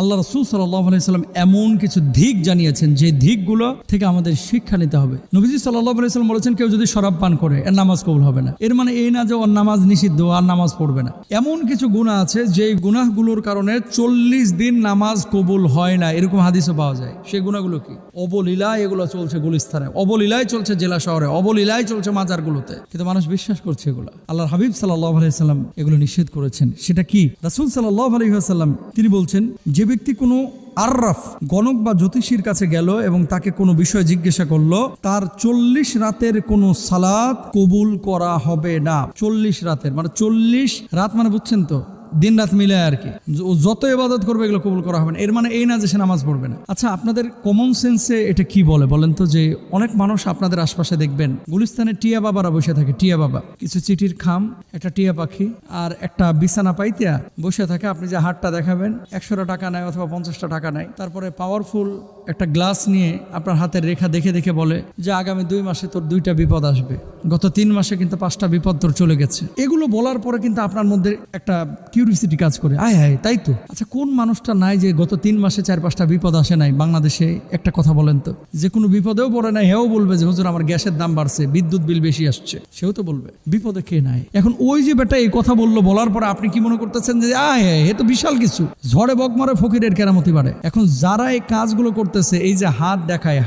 আল্লাহ রাসূল সাল্লাল্লাহু আলাইহি সাল্লাম এমন কিছু দিক জানিয়েছেন যে দিকগুলো থেকে আমাদের শিক্ষা নিতে হবে। নবীজি সাল্লাল্লাহু আলাইহি সাল্লাম বলেছেন, কেউ যদি শরাব পান করে এর নামাজ কবুল হবে না। এর মানে এই না যে ওর নামাজ নিষিদ্ধ, আর নামাজ পড়বে না। এমন কিছু গুনাহ আছে যে গুনাহগুলোর কারণে 40 দিন নামাজ কবুল হয় না, এরকম হাদিসও পাওয়া যায়। সেই গুনাহগুলো কি? অবলীলায় এগুলো চলছে গুলিস্তানে, অবলীলায় চলছে জেলা শহরে, অবলীলায় চলছে মাজারগুলোতে, কিন্তু মানুষ বিশ্বাস করছে এগুলো। আল্লাহর হাবিব সাল্লাল্লাহু আলাইহি সাল্লাম এগুলো নিষেধ করেছেন। সেটা কি? রাসূল সাল্লাল্লাহু আলাইহি ওয়াসাল্লাম তিনি বলছেন, যে ব্যক্তি কোনো আররাফ গণক বা জ্যোতিষীর কাছে গেল এবং তাকে কোনো বিষয় জিজ্ঞাসা করলো, তার 40 রাতের কোনো সালাত কবুল করা হবে না। 40 রাতের মানে 40 রাত মানে বুঝছেন তো, দিন রাত মিলে আর কি। ও যত ইবাদত করবে এগুলো কবুল করা হবে না। এর মানে এই না যে সে নামাজ পড়বে না। আচ্ছা, আপনাদের কমন সেন্সে এটা কি বলে বলেন তো? যে অনেক মানুষ আপনাদের আশপাশে দেখবেন গুলিস্তানে টিয়া বাবারা বসে থাকে। টিয়া বাবা, কিছু চিঠির খাম, একটা টিয়া পাখি আর একটা বিছানা পাইতিয়া বসে থাকে। আপনি যে হাতটা দেখাবেন 100টা টাকা নেয় অথবা 50টা টাকা নেয়। তারপরে পাওয়ারফুল একটা গ্লাস নিয়ে আপনার হাতের রেখা দেখে দেখে বলে যে আগামী 2 মাসে তোর 2টা বিপদ আসবে, গত 3 মাসে কিন্তু 5টা বিপদ তোর চলে গেছে। এগুলো বলার পরে কিন্তু আপনার মধ্যে একটা কিউরিসিটি কাজ করে, আয় হায় তাই তো। আচ্ছা, কোন মানুষটা নাই যে গত 3 মাসে 4-5টা বিপদ আসে নাই? বাংলাদেশে একটা কথা বলেন তো, যে কোনো বিপদেও পড়ে নাই, হেও বলবে যে হুজুর আমার গ্যাসের দাম বাড়ছে, বিদ্যুৎ বিল বেশি আসছে, সেও তো বলবে। বিপদে কে নাই? এখন ওই যে বেটা এই কথা বললো, বলার পরে আপনি কি মনে করতেছেন যে আয় হ্যাঁ এ তো বিশাল কিছু, ঝড়ে বকমারে ফকিরের কেরামতি বাড়ে। এখন যারা এই কাজগুলো করতেছে, এই যে হাত দেখায়,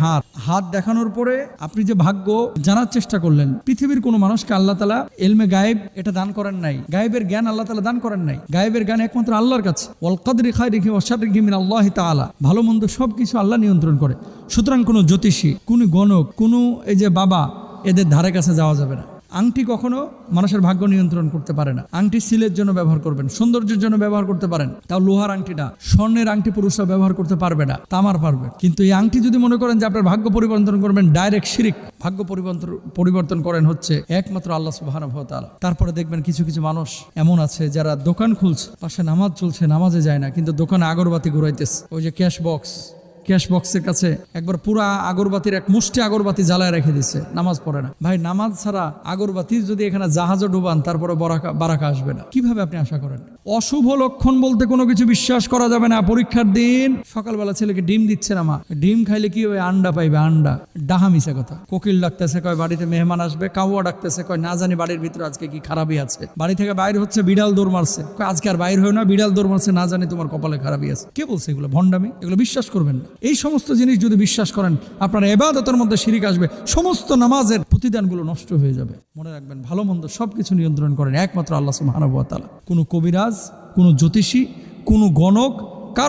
হাত দেখানোর পরে আপনি যে ভাগ্য জানার চেষ্টা করলেন, পৃথিবীর কোনো মানুষকে আল্লাহ তাআলা ইলমে গায়েব এটা দান করেন নাই। গায়েবের জ্ঞান আল্লাহ তাআলা দান করেন নাই। গায়েবের জ্ঞান একমাত্র আল্লাহর কাছে। ওয়াল কদরি খায়রিহি ওয়া শাররিহি মিনাল্লাহি তাআলা। ভালো মন্দ সবকিছু আল্লাহ নিয়ন্ত্রণ করে। সুতরাং কোনো জ্যোতিষী, কোনো গণক, কোনো এই যে বাবা, এদের ধারে কাছে যাওয়া যাবে না। আংটি কখনো মানুষের ভাগ্য নিয়ন্ত্রণ করতে পারে না। আংটি সিলের জন্য ব্যবহার করবেন, সৌন্দর্যের জন্য ব্যবহার করতে পারেন, তাও লোহার আংটিটা। স্বর্ণের আংটি পুরুষরা ব্যবহার করতে পারবে না, তামার পারবে। কিন্তু এই আংটি যদি মনে করেন যে আপনার ভাগ্য পরিবর্তন করবেন, ডাইরেক্ট শিরিক। ভাগ্য পরিবর্তন করেন হচ্ছে একমাত্র আল্লাহ সুবহানাহু ওয়া তাআলা। তারপরে দেখবেন কিছু কিছু মানুষ এমন আছে যারা দোকান খুলছে, পাশে নামাজ চলছে, নামাজে যায় না, কিন্তু দোকানে আগরবাতি ঘুরাইতেছে। ওই যে ক্যাশ বক্সের কাছে একবার পুরা আগরবাতির এক মুষ্টি আগরবাতি জ্বালায় রেখে দিছে, নামাজ পড়ে না। ভাই, নামাজ ছাড়া আগরবাতি যদি এখানে জাহাজও ডুবান তারপরে বারাকা আসবে না। কিভাবে আপনি আশা করেন? অশুভ লক্ষণ বলতে কোনো কিছু বিশ্বাস করা যাবে না। পরীক্ষার দিন সকালবেলা ছেলেকে ডিম দিচ্ছে না মা, ডিম খাইলে কি হবে? আন্ডা পাইবে, আন্ডা। ডাহা মিশা কথা। কোকিল ডাকতেছে, কয় বাড়িতে মেহমান আসবে। কাউয়া ডাকতেছে, কয় না জানি বাড়ির ভিতরে আজকে কি খারাপই আছে। বাড়ি থেকে বাইর হচ্ছে, বিড়াল দৌড় মারছে, কয় আজকে আর বাইর হয় না, বিড়াল দৌড় মারছে, না জানি তোমার কপালে খারাপই আছে। কে বলছে এগুলো? ভণ্ডামি। এগুলো বিশ্বাস করবেন না। এই সমস্ত জিনিস যদি বিশ্বাস করেন, আপনার ইবাদতের মধ্যে শিরিক আসবে, সমস্ত নামাজের প্রতিদানগুলো নষ্ট হয়ে যাবে। মনে রাখবেন, ভালো মন্দ সবকিছু নিয়ন্ত্রণ করেন একমাত্র আল্লাহ সুবহানাহু ওয়া তাআলা। কোনো কবিরাজ, কোনো জ্যোতিষী, কোনো গণক